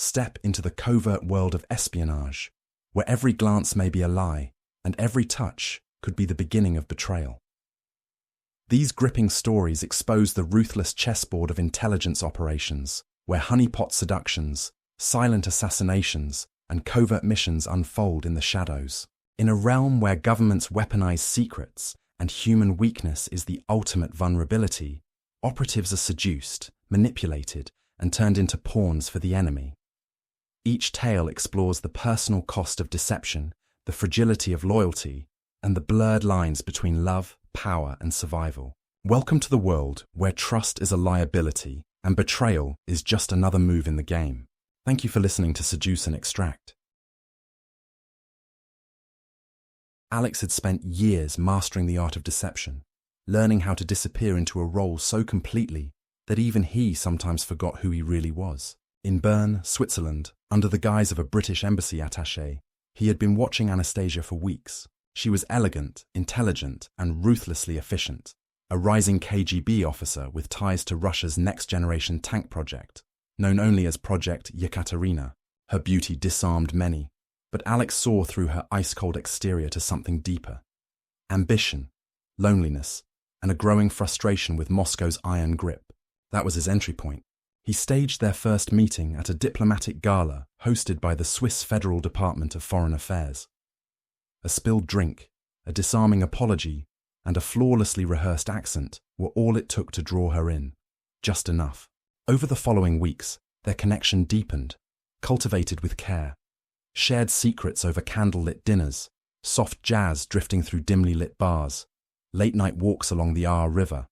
Step into the covert world of espionage, where every glance may be a lie and every touch could be the beginning of betrayal. These gripping stories expose the ruthless chessboard of intelligence operations, where honeypot seductions, silent assassinations, and covert missions unfold in the shadows. In a realm where governments weaponize secrets and human weakness is the ultimate vulnerability, operatives are seduced, manipulated, and turned into pawns for the enemy. Each tale explores the personal cost of deception, the fragility of loyalty, and the blurred lines between love, power, and survival. Welcome to the world where trust is a liability and betrayal is just another move in the game. Thank you for listening to Seduce and Extract. Alex had spent years mastering the art of deception, learning how to disappear into a role so completely that even he sometimes forgot who he really was. In Bern, Switzerland, under the guise of a British embassy attaché, he had been watching Anastasia for weeks. She was elegant, intelligent, and ruthlessly efficient, a rising KGB officer with ties to Russia's next-generation tank project, known only as Projekt Yekaterina. Her beauty disarmed many, but Alex saw through her ice-cold exterior to something deeper. Ambition, loneliness, and a growing frustration with Moscow's iron grip. That was his entry point. He staged their first meeting at a diplomatic gala hosted by the Swiss Federal Department of Foreign Affairs. A spilled drink, a disarming apology, and a flawlessly rehearsed accent were all it took to draw her in. Just enough. Over the following weeks, their connection deepened, cultivated with care. Shared secrets over candlelit dinners, soft jazz drifting through dimly lit bars, late-night walks along the Aar River.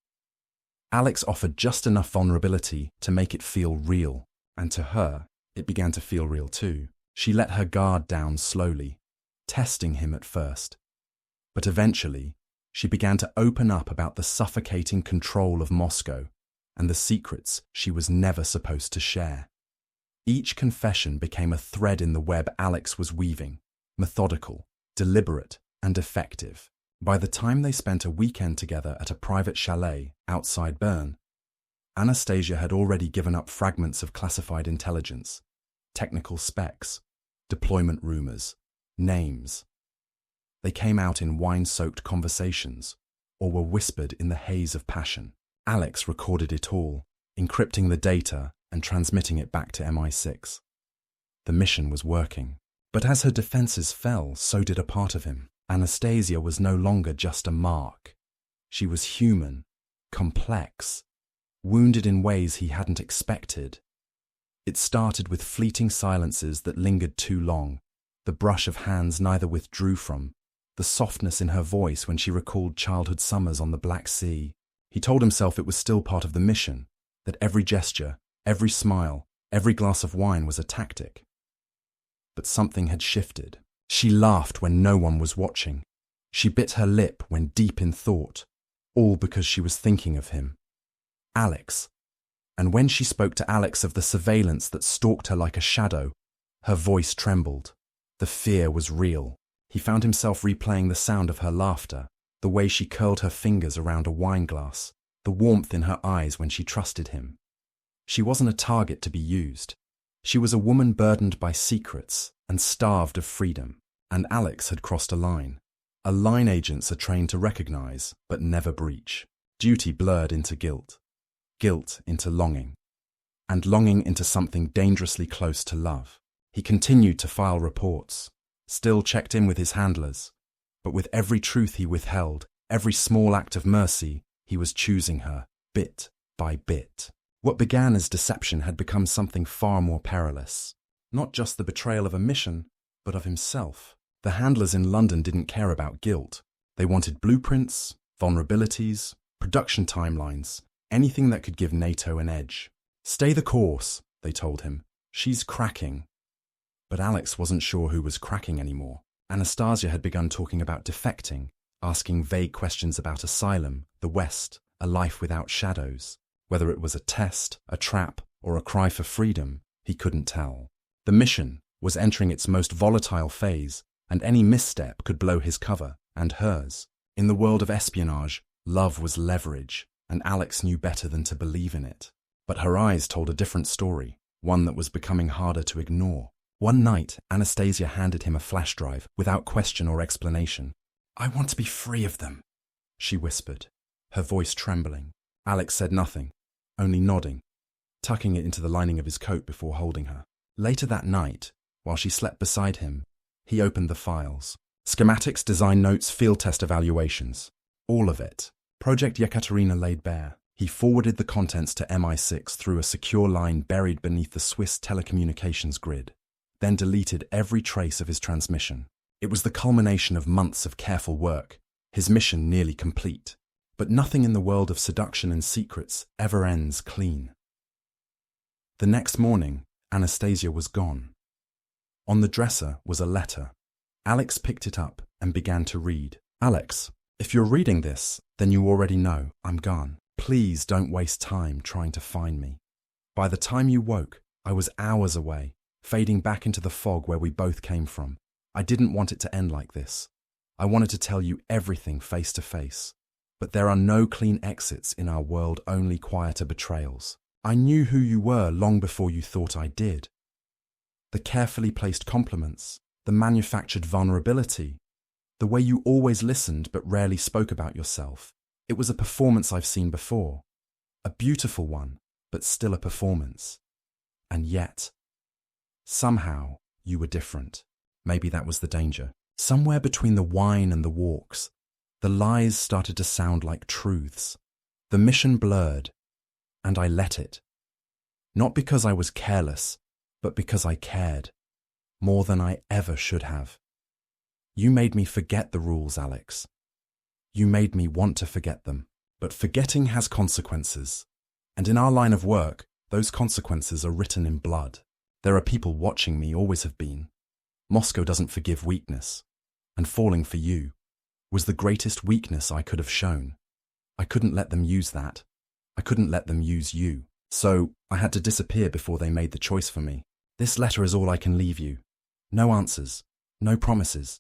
Alex offered just enough vulnerability to make it feel real, and to her, it began to feel real too. She let her guard down slowly, testing him at first. But eventually, she began to open up about the suffocating control of Moscow and the secrets she was never supposed to share. Each confession became a thread in the web Alex was weaving, methodical, deliberate, and effective. By the time they spent a weekend together at a private chalet outside Bern, Anastasia had already given up fragments of classified intelligence, technical specs, deployment rumors, names. They came out in wine-soaked conversations, or were whispered in the haze of passion. Alex recorded it all, encrypting the data and transmitting it back to MI6. The mission was working. But as her defenses fell, so did a part of him. Anastasia was no longer just a mark. She was human, complex, wounded in ways he hadn't expected. It started with fleeting silences that lingered too long, the brush of hands neither withdrew from, the softness in her voice when she recalled childhood summers on the Black Sea. He told himself it was still part of the mission, that every gesture, every smile, every glass of wine was a tactic. But something had shifted. She laughed when no one was watching. She bit her lip when deep in thought, all because she was thinking of him. Alex. And when she spoke to Alex of the surveillance that stalked her like a shadow, her voice trembled. The fear was real. He found himself replaying the sound of her laughter, the way she curled her fingers around a wine glass, the warmth in her eyes when she trusted him. She wasn't a target to be used. She was a woman burdened by secrets and starved of freedom, and Alex had crossed a line. A line agents are trained to recognize, but never breach. Duty blurred into guilt, guilt into longing, and longing into something dangerously close to love. He continued to file reports, still checked in with his handlers, but with every truth he withheld, every small act of mercy, he was choosing her, bit by bit. What began as deception had become something far more perilous. Not just the betrayal of a mission, but of himself. The handlers in London didn't care about guilt. They wanted blueprints, vulnerabilities, production timelines, anything that could give NATO an edge. Stay the course, they told him. She's cracking. But Alex wasn't sure who was cracking anymore. Anastasia had begun talking about defecting, asking vague questions about asylum, the West, a life without shadows. Whether it was a test, a trap, or a cry for freedom, he couldn't tell. The mission was entering its most volatile phase, and any misstep could blow his cover, and hers. In the world of espionage, love was leverage, and Alex knew better than to believe in it. But her eyes told a different story. one that was becoming harder to ignore. One night, Anastasia handed him a flash drive without question or explanation. "I want to be free of them," she whispered, her voice trembling. Alex said nothing, only nodding, tucking it into the lining of his coat before holding her. Later that night, while she slept beside him, he opened the files. Schematics, design notes, field test evaluations. All of it. Projekt Yekaterina laid bare. He forwarded the contents to MI6 through a secure line buried beneath the Swiss telecommunications grid, then deleted every trace of his transmission. It was the culmination of months of careful work, his mission nearly complete. But nothing in the world of seduction and secrets ever ends clean. The next morning, Anastasia was gone. On the dresser was a letter. Alex picked it up and began to read. "Alex, if you're reading this, then you already know I'm gone. Please don't waste time trying to find me. By the time you woke, I was hours away, fading back into the fog where we both came from. I didn't want it to end like this. I wanted to tell you everything face to face. But there are no clean exits in our world, only quieter betrayals. I knew who you were long before you thought I did. The carefully placed compliments, the manufactured vulnerability, the way you always listened but rarely spoke about yourself. It was a performance I've seen before. A beautiful one, but still a performance. And yet, somehow, you were different. Maybe that was the danger. Somewhere between the wine and the walks, the lies started to sound like truths. The mission blurred, and I let it. Not because I was careless, but because I cared. More than I ever should have. You made me forget the rules, Alex. You made me want to forget them. But forgetting has consequences. And in our line of work, those consequences are written in blood. There are people watching me, always have been. Moscow doesn't forgive weakness. And falling for you was the greatest weakness I could have shown. I couldn't let them use that. I couldn't let them use you. So I had to disappear before they made the choice for me. This letter is all I can leave you. No answers, no promises.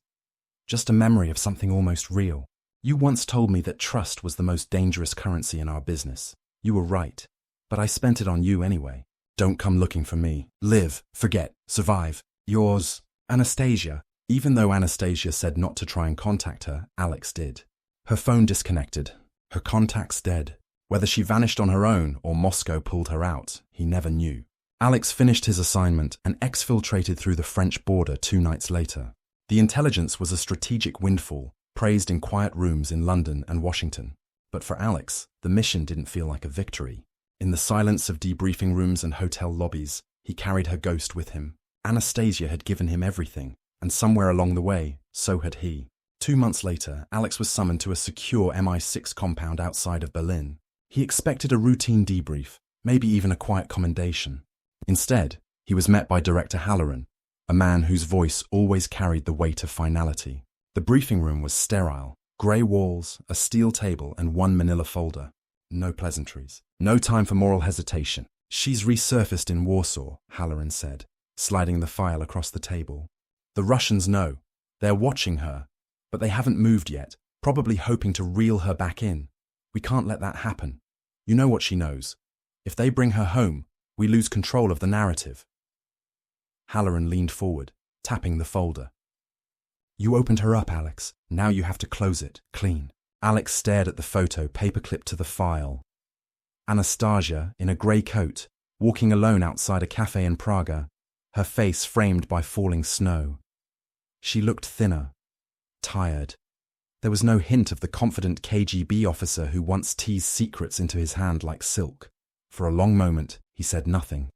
Just a memory of something almost real. You once told me that trust was the most dangerous currency in our business. You were right, but I spent it on you anyway. Don't come looking for me. Live, forget, survive. Yours, Anastasia. Even though Anastasia said not to try and contact her, Alex did. Her phone disconnected, her contacts dead. Whether she vanished on her own or Moscow pulled her out, he never knew. Alex finished his assignment and exfiltrated through the French border 2 nights later. The intelligence was a strategic windfall, praised in quiet rooms in London and Washington. But for Alex, the mission didn't feel like a victory. In the silence of debriefing rooms and hotel lobbies, he carried her ghost with him. Anastasia had given him everything, and somewhere along the way, so had he. 2 months later, Alex was summoned to a secure MI6 compound outside of Berlin. He expected a routine debrief, maybe even a quiet commendation. Instead, he was met by Director Halloran, a man whose voice always carried the weight of finality. The briefing room was sterile, grey walls, a steel table, and 1 manila folder. No pleasantries. No time for moral hesitation. "She's resurfaced in Warsaw," Halloran said, sliding the file across the table. "The Russians know. They're watching her, but they haven't moved yet, probably hoping to reel her back in. We can't let that happen. You know what she knows. If they bring her home, we lose control of the narrative." Halloran leaned forward, tapping the folder. "You opened her up, Alex. Now you have to close it, clean." Alex stared at the photo paperclipped to the file. Anastasia, in a grey coat, walking alone outside a cafe in Praga, her face framed by falling snow. She looked thinner, tired. There was no hint of the confident KGB officer who once teased secrets into his hand like silk. For a long moment, he said nothing.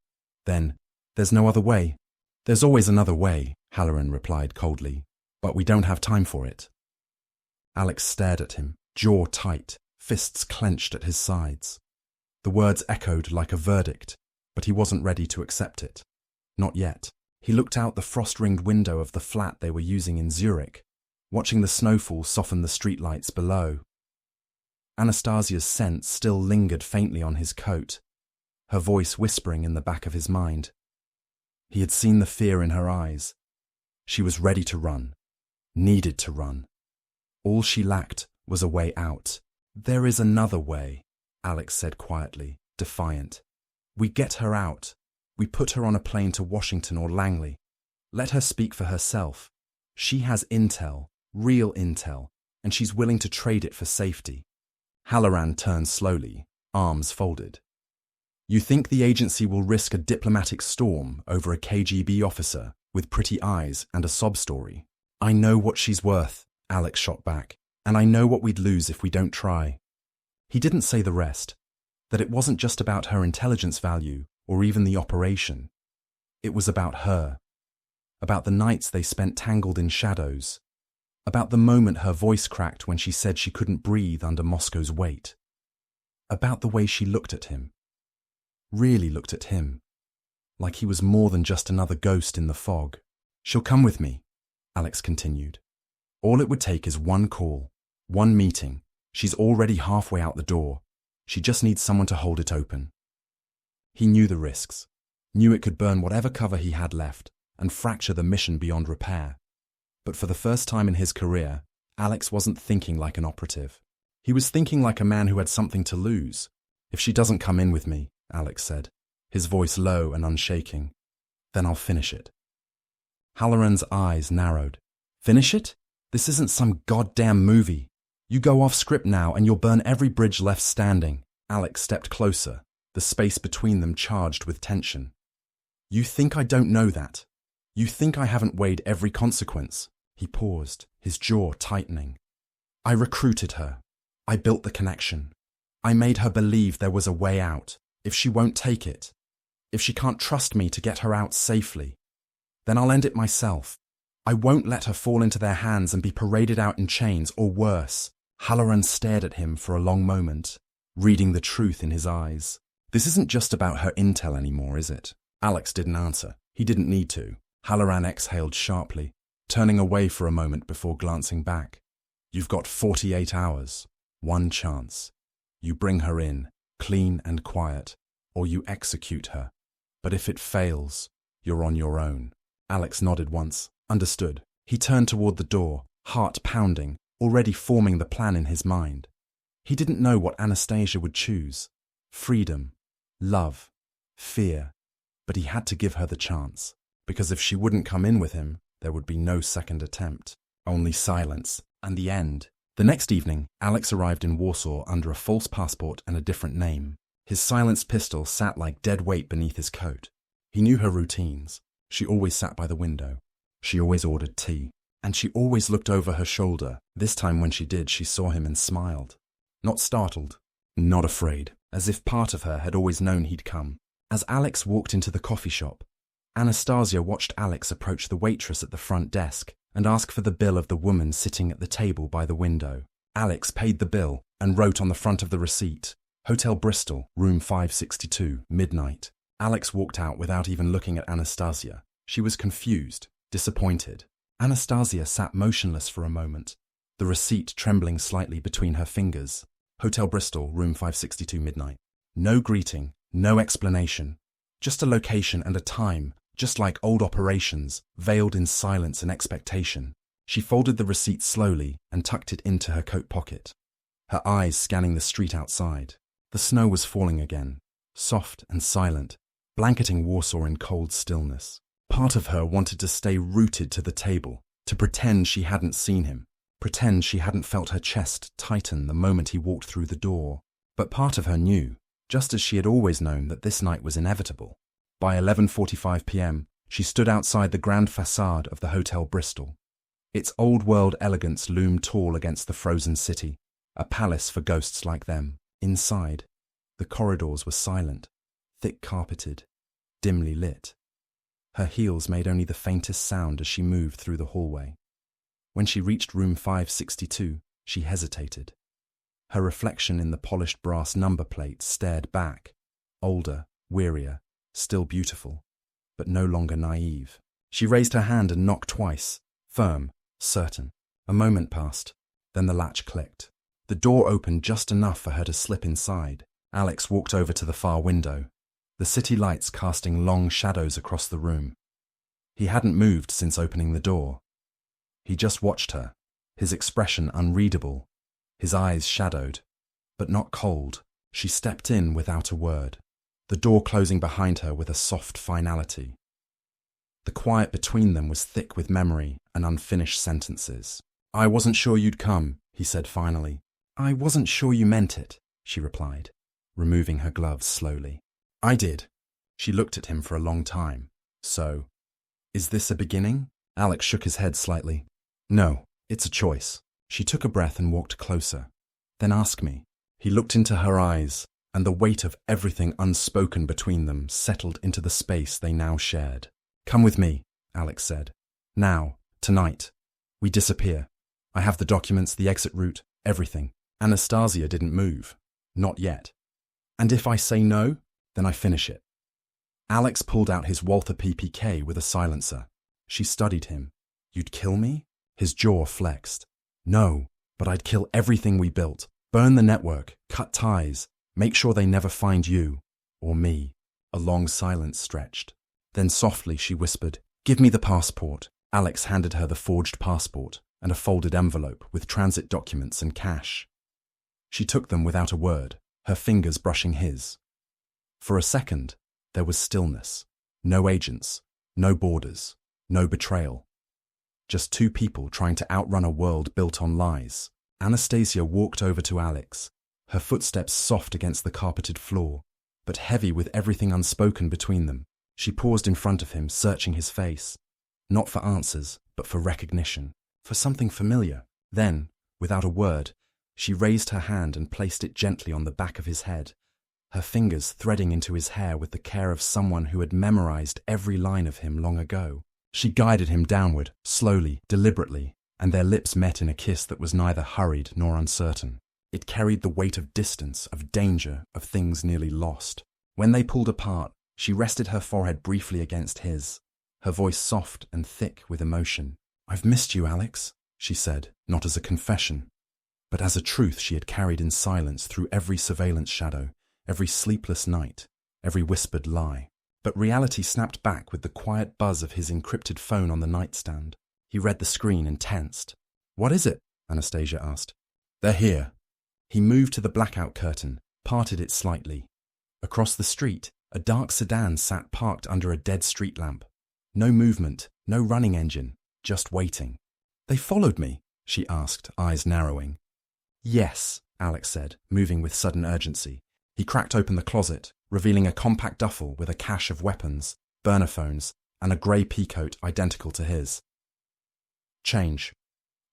Then, "There's no other way." "There's always another way," Halloran replied coldly, "but we don't have time for it." Alex stared at him, jaw tight, fists clenched at his sides. The words echoed like a verdict, but he wasn't ready to accept it. Not yet. He looked out the frost-ringed window of the flat they were using in Zurich, watching the snowfall soften the streetlights below. Anastasia's scent still lingered faintly on his coat, her voice whispering in the back of his mind. He had seen the fear in her eyes. She was ready to run, needed to run. All she lacked was a way out. "There is another way," Alex said quietly, defiant. "We get her out, We put her on a plane to Washington or Langley. Let her speak for herself. She has intel, real intel, and she's willing to trade it for safety. Halloran turned slowly, arms folded. You think the agency will risk a diplomatic storm over a KGB officer with pretty eyes and a sob story? I know what she's worth, Alex shot back, and I know what we'd lose if we don't try. He didn't say the rest, that it wasn't just about her intelligence value or even the operation. It was about her, about the nights they spent tangled in shadows, about the moment her voice cracked when she said she couldn't breathe under Moscow's weight, about the way she looked at him, really looked at him, like he was more than just another ghost in the fog. She'll come with me, Alex continued. All it would take is one call, one meeting. She's already halfway out the door. She just needs someone to hold it open. He knew the risks, knew it could burn whatever cover he had left and fracture the mission beyond repair. But for the first time in his career, Alex wasn't thinking like an operative. He was thinking like a man who had something to lose. If she doesn't come in with me, Alex said, his voice low and unshaking, then I'll finish it. Halloran's eyes narrowed. Finish it? This isn't some goddamn movie. You go off script now and you'll burn every bridge left standing. Alex stepped closer, the space between them charged with tension. You think I don't know that? You think I haven't weighed every consequence? He paused, his jaw tightening. I recruited her. I built the connection. I made her believe there was a way out. If she won't take it, if she can't trust me to get her out safely, then I'll end it myself. I won't let her fall into their hands and be paraded out in chains or worse. Halloran stared at him for a long moment, reading the truth in his eyes. This isn't just about her intel anymore, is it? Alex didn't answer. He didn't need to. Halloran exhaled sharply, turning away for a moment before glancing back. You've got 48 hours. One chance. You bring her in, clean and quiet, or you execute her. But if it fails, you're on your own. Alex nodded once. Understood. He turned toward the door, heart pounding, already forming the plan in his mind. He didn't know what Anastasia would choose. Freedom, love, fear. But he had to give her the chance, because if she wouldn't come in with him, there would be no second attempt. Only silence, and the end. The next evening, Alex arrived in Warsaw under a false passport and a different name. His silenced pistol sat like dead weight beneath his coat. He knew her routines. She always sat by the window. She always ordered tea. And she always looked over her shoulder. This time when she did, she saw him and smiled. Not startled, not afraid, as if part of her had always known he'd come. As Alex walked into the coffee shop, Anastasia watched Alex approach the waitress at the front desk and ask for the bill of the woman sitting at the table by the window. Alex paid the bill and wrote on the front of the receipt, Hotel Bristol, room 562, midnight. Alex walked out without even looking at Anastasia. She was confused, disappointed. Anastasia sat motionless for a moment, the receipt trembling slightly between her fingers. Hotel Bristol, room 562, midnight. No greeting, no explanation. Just a location and a time, just like old operations, veiled in silence and expectation. She folded the receipt slowly and tucked it into her coat pocket, her eyes scanning the street outside. The snow was falling again, soft and silent, blanketing Warsaw in cold stillness. Part of her wanted to stay rooted to the table, to pretend she hadn't seen him, pretend she hadn't felt her chest tighten the moment he walked through the door. But part of her knew, just as she had always known, that this night was inevitable. By 11:45 p.m., she stood outside the grand façade of the Hotel Bristol. Its old-world elegance loomed tall against the frozen city, a palace for ghosts like them. Inside, the corridors were silent, thick-carpeted, dimly lit. Her heels made only the faintest sound as she moved through the hallway. When she reached room 562, she hesitated. Her reflection in the polished brass number plate stared back, older, wearier, still beautiful, but no longer naive. She raised her hand and knocked twice, firm, certain. A moment passed, then the latch clicked. The door opened just enough for her to slip inside. Alex walked over to the far window, the city lights casting long shadows across the room. He hadn't moved since opening the door. He just watched her, his expression unreadable, his eyes shadowed, but not cold. She stepped in without a word. the door closing behind her with a soft finality. The quiet between them was thick with memory and unfinished sentences. "I wasn't sure you'd come," he said finally. "I wasn't sure you meant it," she replied, removing her gloves slowly. "I did." She looked at him for a long time. "So, is this a beginning?" Alex shook his head slightly. "No, it's a choice." She took a breath and walked closer. "Then ask me." He looked into her eyes, and the weight of everything unspoken between them settled into the space they now shared. "Come with me," Alex said. "Now, tonight. We disappear. I have the documents, the exit route, everything." Anastasia didn't move. Not yet. "And if I say no, then I finish it." Alex pulled out his Walther PPK with a silencer. She studied him. "You'd kill me?" His jaw flexed. "No, but I'd kill everything we built. Burn the network, cut ties, make sure they never find you, or me." A long silence stretched. Then softly she whispered, "Give me the passport." Alex handed her the forged passport and a folded envelope with transit documents and cash. She took them without a word, her fingers brushing his. For a second, there was stillness. No agents, no borders, no betrayal. Just two people trying to outrun a world built on lies. Anastasia walked over to Alex, her footsteps soft against the carpeted floor, but heavy with everything unspoken between them. She paused in front of him, searching his face. Not for answers, but for recognition, for something familiar. Then, without a word, she raised her hand and placed it gently on the back of his head, her fingers threading into his hair with the care of someone who had memorized every line of him long ago. She guided him downward, slowly, deliberately, and their lips met in a kiss that was neither hurried nor uncertain. It carried the weight of distance, of danger, of things nearly lost. When they pulled apart, she rested her forehead briefly against his, her voice soft and thick with emotion. "I've missed you, Alex," she said, not as a confession, but as a truth she had carried in silence through every surveillance shadow, every sleepless night, every whispered lie. But reality snapped back with the quiet buzz of his encrypted phone on the nightstand. He read the screen and tensed. "What is it?" Anastasia asked. "They're here." He moved to the blackout curtain, parted it slightly. Across the street, a dark sedan sat parked under a dead street lamp. No movement, no running engine, just waiting. "They followed me?" she asked, eyes narrowing. "Yes," Alex said, moving with sudden urgency. He cracked open the closet, revealing a compact duffel with a cache of weapons, burner phones, and a grey peacoat identical to his. "Change.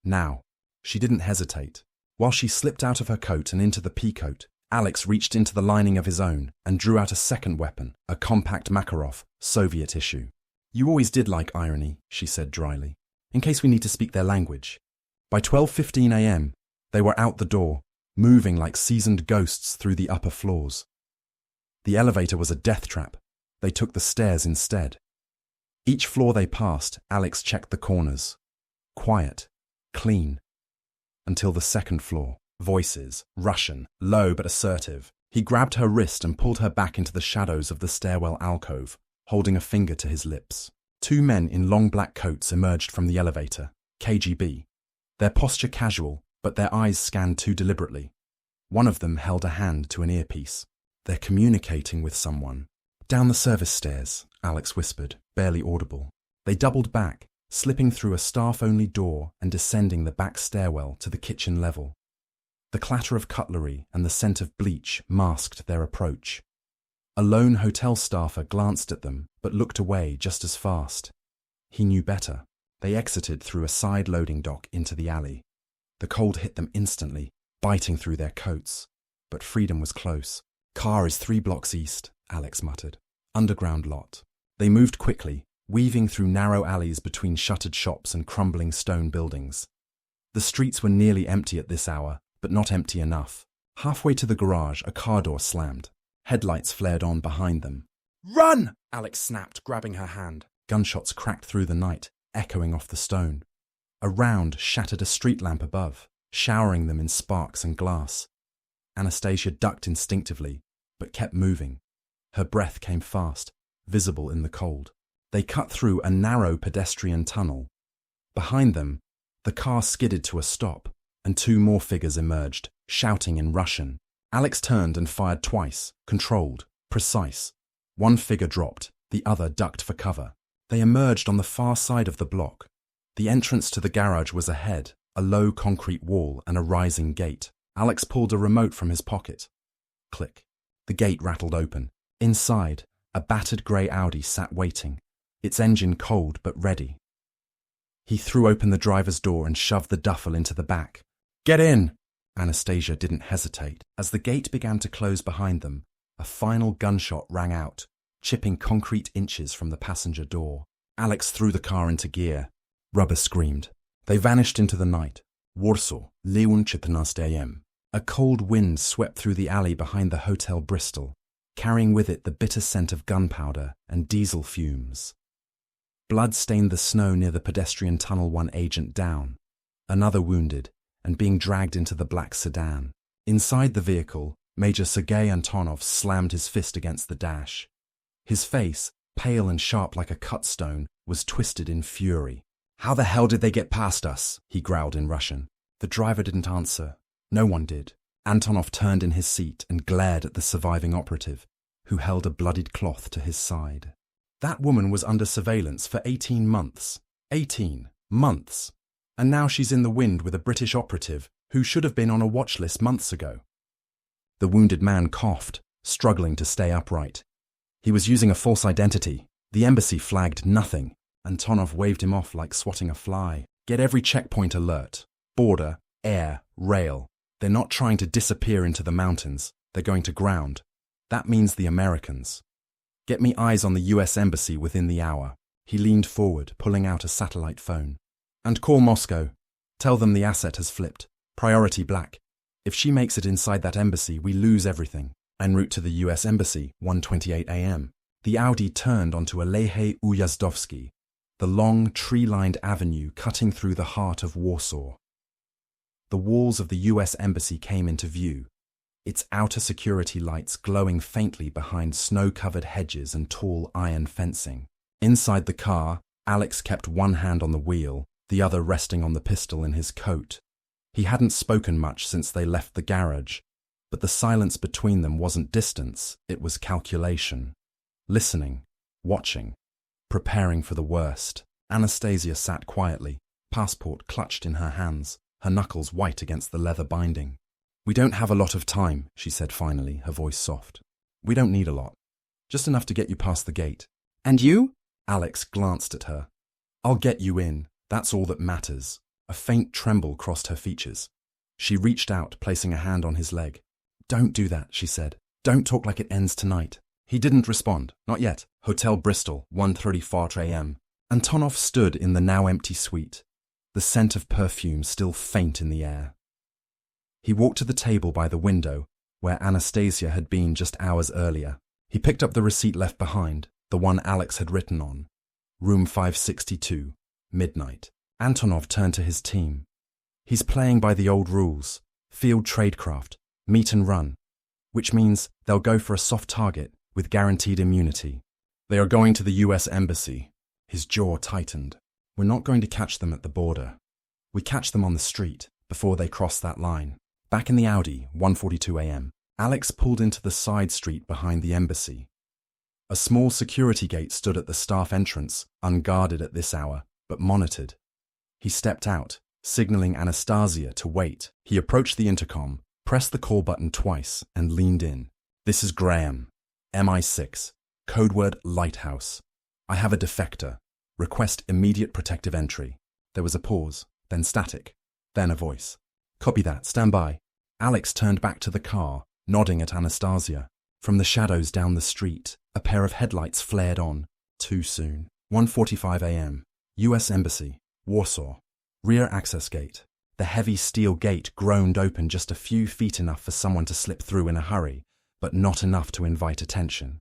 Now." She didn't hesitate. While she slipped out of her coat and into the peacoat, Alex reached into the lining of his own and drew out a second weapon, a compact Makarov, Soviet issue. "You always did like irony," she said dryly, "in case we need to speak their language." By 12:15 a.m., they were out the door, moving like seasoned ghosts through the upper floors. The elevator was a death trap. They took the stairs instead. Each floor they passed, Alex checked the corners. Quiet, clean. Until the second floor. Voices, Russian, low but assertive. He grabbed her wrist and pulled her back into the shadows of the stairwell alcove, holding a finger to his lips. Two men in long black coats emerged from the elevator, KGB. Their posture casual, but their eyes scanned too deliberately. One of them held a hand to an earpiece. "They're communicating with someone." "Down the service stairs," Alex whispered, barely audible. They doubled back, slipping through a staff-only door and descending the back stairwell to the kitchen level. The clatter of cutlery and the scent of bleach masked their approach. A lone hotel staffer glanced at them, but looked away just as fast. He knew better. They exited through a side loading dock into the alley. The cold hit them instantly, biting through their coats. But freedom was close. "Car is 3 blocks east," Alex muttered. "Underground lot." They moved quickly, weaving through narrow alleys between shuttered shops and crumbling stone buildings. The streets were nearly empty at this hour, but not empty enough. Halfway to the garage, a car door slammed. Headlights flared on behind them. "Run!" Alex snapped, grabbing her hand. Gunshots cracked through the night, echoing off the stone. A round shattered a street lamp above, showering them in sparks and glass. Anastasia ducked instinctively, but kept moving. Her breath came fast, visible in the cold. They cut through a narrow pedestrian tunnel. Behind them, the car skidded to a stop, and 2 more figures emerged, shouting in Russian. Alex turned and fired twice, controlled, Precise. One figure dropped, the other ducked for cover. They emerged on the far side of the block. The entrance to the garage was ahead, a low concrete wall and a rising gate. Alex pulled a remote from his pocket. Click. The gate rattled open. Inside, a battered grey Audi sat waiting, its engine cold but ready. He threw open the driver's door and shoved the duffel into the back. "Get in!" Anastasia didn't hesitate. As the gate began to close behind them, a final gunshot rang out, chipping concrete inches from the passenger door. Alex threw the car into gear. Rubber screamed. They vanished into the night. Warsaw, Leon 14 a.m. A cold wind swept through the alley behind the Hotel Bristol, carrying with it the bitter scent of gunpowder and diesel fumes. Blood stained the snow near the pedestrian tunnel, one agent down, another wounded, and being dragged into the black sedan. Inside the vehicle, Major Sergei Antonov slammed his fist against the dash. His face, pale and sharp like a cut stone, was twisted in fury. "How the hell did they get past us?" he growled in Russian. The driver didn't answer. No one did. Antonov turned in his seat and glared at the surviving operative, who held a bloodied cloth to his side. That woman was under surveillance for 18 months. 18 months. And now she's in the wind with a British operative who should have been on a watch list months ago. The wounded man coughed, struggling to stay upright. He was using a false identity. The embassy flagged nothing. Antonov waved him off like swatting a fly. "Get every checkpoint alert. Border, air, rail. They're not trying to disappear into the mountains. They're going to ground. That means the Americans. Get me eyes on the US Embassy within the hour." He leaned forward, pulling out a satellite phone. "And call Moscow. Tell them the asset has flipped. Priority black. If she makes it inside that embassy, we lose everything." En route to the US Embassy, 1:28 a.m. The Audi turned onto Aleje Ujazdowski, the long, tree-lined avenue cutting through the heart of Warsaw. The walls of the US Embassy came into view, its outer security lights glowing faintly behind snow-covered hedges and tall iron fencing. Inside the car, Alex kept one hand on the wheel, the other resting on the pistol in his coat. He hadn't spoken much since they left the garage, but the silence between them wasn't distance, it was calculation. Listening, watching, preparing for the worst. Anastasia sat quietly, passport clutched in her hands, her knuckles white against the leather binding. "We don't have a lot of time," she said finally, her voice soft. "We don't need a lot. Just enough to get you past the gate." "And you?" Alex glanced at her. "I'll get you in. That's all that matters." A faint tremble crossed her features. She reached out, placing a hand on his leg. "Don't do that," she said. "Don't talk like it ends tonight." He didn't respond. Not yet. Hotel Bristol, 1:34 a.m. Antonov stood in the now empty suite, the scent of perfume still faint in the air. He walked to the table by the window, where Anastasia had been just hours earlier. He picked up the receipt left behind, the one Alex had written on. Room 562, midnight. Antonov turned to his team. "He's playing by the old rules. Field tradecraft, meet and run. Which means they'll go for a soft target with guaranteed immunity. They are going to the US Embassy." His jaw tightened. "We're not going to catch them at the border. We catch them on the street, before they cross that line." Back in the Audi, 1:42 a.m., Alex pulled into the side street behind the embassy. A small security gate stood at the staff entrance, unguarded at this hour, but monitored. He stepped out, signaling Anastasia to wait. He approached the intercom, pressed the call button twice, and leaned in. "This is Graham, MI6, codeword Lighthouse. I have a defector. Request immediate protective entry." There was a pause, then static, then a voice. "Copy that, stand by." Alex turned back to the car, nodding at Anastasia. From the shadows down the street, a pair of headlights flared on. Too soon. 1:45 a.m. US Embassy, Warsaw. Rear access gate. The heavy steel gate groaned open just a few feet, enough for someone to slip through in a hurry, but not enough to invite attention.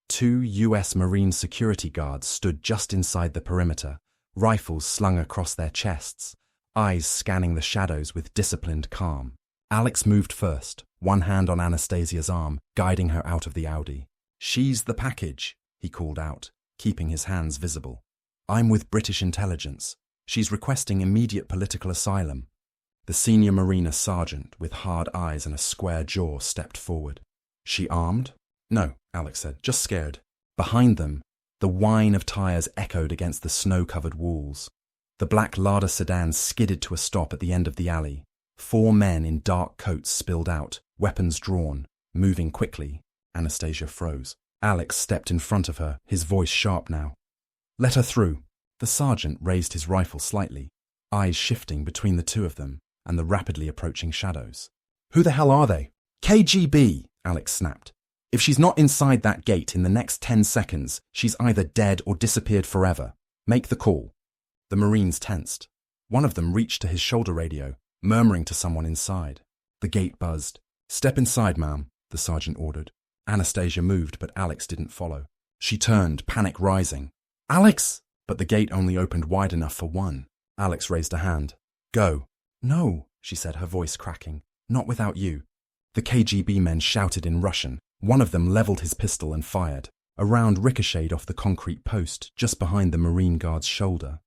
2 US Marine security guards stood just inside the perimeter, rifles slung across their chests, eyes scanning the shadows with disciplined calm. Alex moved first, one hand on Anastasia's arm, guiding her out of the Audi. "She's the package," he called out, keeping his hands visible. "I'm with British intelligence. She's requesting immediate political asylum." The senior marine sergeant, with hard eyes and a square jaw, stepped forward. "She armed?" No, Alex said, just scared. Behind them, the whine of tires echoed against the snow-covered walls. The black Lada sedan skidded to a stop at the end of the alley. 4 men in dark coats spilled out, weapons drawn, moving quickly. Anastasia froze. Alex stepped in front of her, his voice sharp now. Let her through. The sergeant raised his rifle slightly, eyes shifting between the two of them and the rapidly approaching shadows. Who the hell are they? KGB, Alex snapped. If she's not inside that gate in the next 10 seconds, she's either dead or disappeared forever. Make the call. The Marines tensed. One of them reached to his shoulder radio, murmuring to someone inside. The gate buzzed. Step inside, ma'am, the sergeant ordered. Anastasia moved, but Alex didn't follow. She turned, panic rising. Alex! But the gate only opened wide enough for one. Alex raised a hand. Go. No, she said, her voice cracking. Not without you. The KGB men shouted in Russian. One of them leveled his pistol and fired. A round ricocheted off the concrete post just behind the Marine guard's shoulder.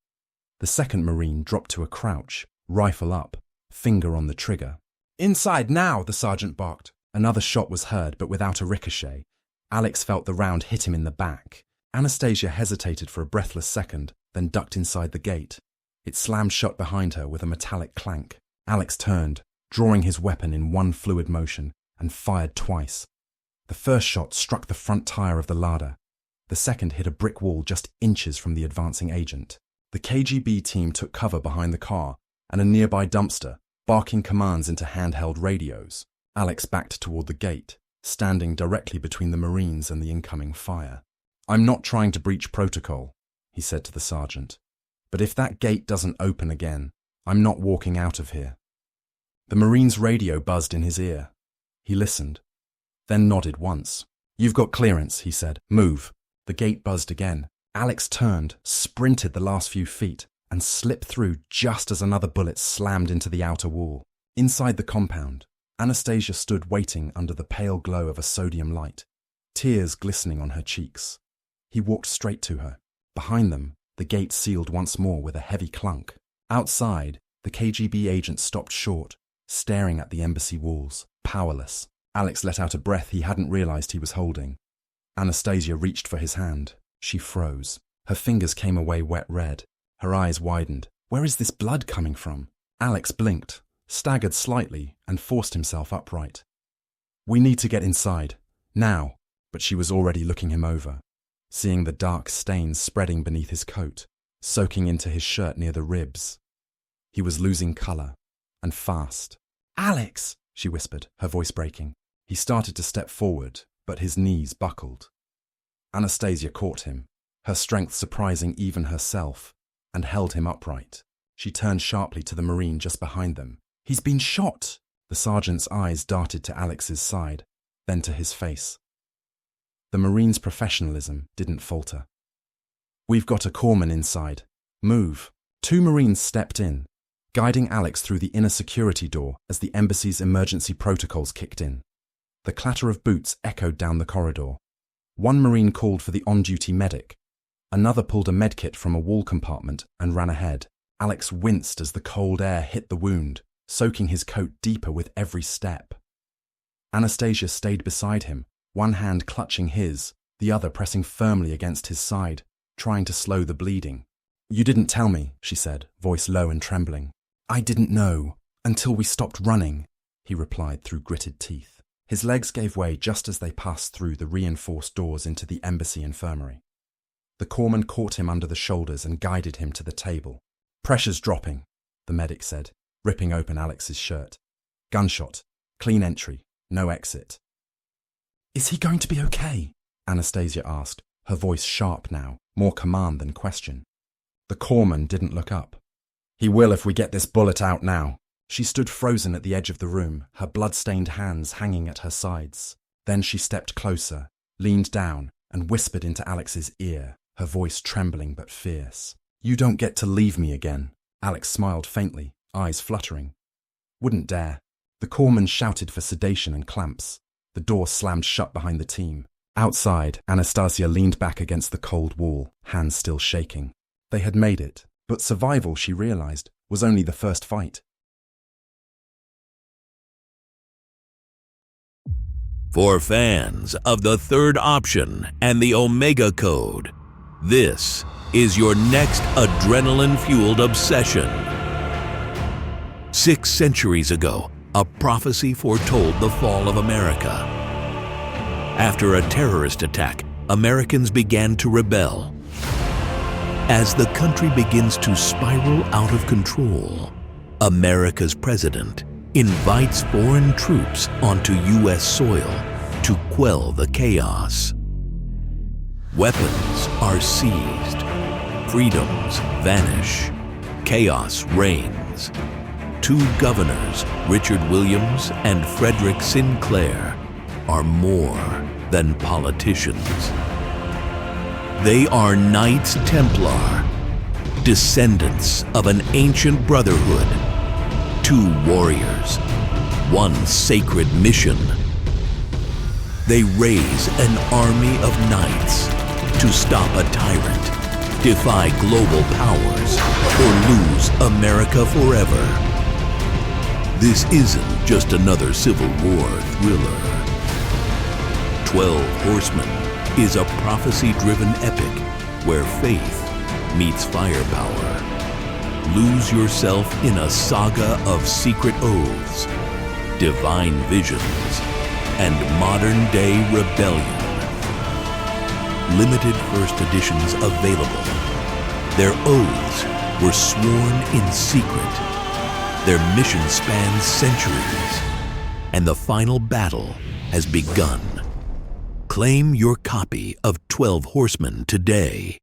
The second Marine dropped to a crouch, rifle up, finger on the trigger. Inside now, the sergeant barked. Another shot was heard, but without a ricochet. Alex felt the round hit him in the back. Anastasia hesitated for a breathless second, then ducked inside the gate. It slammed shut behind her with a metallic clank. Alex turned, drawing his weapon in one fluid motion, and fired twice. The first shot struck the front tire of the Lada. The second hit a brick wall just inches from the advancing agent. The KGB team took cover behind the car and a nearby dumpster, barking commands into handheld radios. Alex backed toward the gate, standing directly between the Marines and the incoming fire. I'm not trying to breach protocol, he said to the sergeant. But if that gate doesn't open again, I'm not walking out of here. The Marine's radio buzzed in his ear. He listened, then nodded once. You've got clearance, he said. Move. The gate buzzed again. Alex turned, sprinted the last few feet, and slipped through just as another bullet slammed into the outer wall. Inside the compound, Anastasia stood waiting under the pale glow of a sodium light, tears glistening on her cheeks. He walked straight to her. Behind them, the gate sealed once more with a heavy clunk. Outside, the KGB agent stopped short, staring at the embassy walls, powerless. Alex let out a breath he hadn't realized he was holding. Anastasia reached for his hand. She froze. Her fingers came away wet red. Her eyes widened. Where is this blood coming from? Alex blinked, staggered slightly, and forced himself upright. We need to get inside. Now. But she was already looking him over, seeing the dark stains spreading beneath his coat, soaking into his shirt near the ribs. He was losing colour, and fast. Alex, she whispered, her voice breaking. He started to step forward, but his knees buckled. Anastasia caught him, her strength surprising even herself, and held him upright. She turned sharply to the Marine just behind them. He's been shot! The sergeant's eyes darted to Alex's side, then to his face. The Marine's professionalism didn't falter. We've got a corpsman inside. Move. 2 Marines stepped in, guiding Alex through the inner security door as the embassy's emergency protocols kicked in. The clatter of boots echoed down the corridor. One Marine called for the on-duty medic. Another pulled a medkit from a wall compartment and ran ahead. Alex winced as the cold air hit the wound, soaking his coat deeper with every step. Anastasia stayed beside him, one hand clutching his, the other pressing firmly against his side, trying to slow the bleeding. You didn't tell me, she said, voice low and trembling. I didn't know, until we stopped running, he replied through gritted teeth. His legs gave way just as they passed through the reinforced doors into the embassy infirmary. The corpsman caught him under the shoulders and guided him to the table. Pressure's dropping, the medic said, ripping open Alex's shirt. Gunshot, clean entry, no exit. Is he going to be okay? Anastasia asked, her voice sharp now, more command than question. The corpsman didn't look up. He will if we get this bullet out now. She stood frozen at the edge of the room, her blood-stained hands hanging at her sides. Then she stepped closer, leaned down, and whispered into Alex's ear, her voice trembling but fierce. You don't get to leave me again. Alex smiled faintly, eyes fluttering. Wouldn't dare. The corpsman shouted for sedation and clamps. The door slammed shut behind the team. Outside, Anastasia leaned back against the cold wall, hands still shaking. They had made it, but survival, she realized, was only the first fight. For fans of the third option and the Omega Code, this is your next adrenaline-fueled obsession. 6 centuries ago, a prophecy foretold the fall of America. After a terrorist attack, Americans began to rebel. As the country begins to spiral out of control, America's president invites foreign troops onto U.S. soil to quell the chaos. Weapons are seized, freedoms vanish, chaos reigns. 2 governors, Richard Williams and Frederick Sinclair, are more than politicians. They are Knights Templar, descendants of an ancient brotherhood. 2 warriors, 1 sacred mission. They raise an army of knights to stop a tyrant, defy global powers, or lose America forever. This isn't just another Civil War thriller. 12 Horsemen is a prophecy-driven epic where faith meets firepower. Lose yourself in a saga of secret oaths, divine visions, and modern-day rebellion. Limited first editions available. Their oaths were sworn in secret. Their mission spans centuries, and the final battle has begun. Claim your copy of 12 Horsemen today.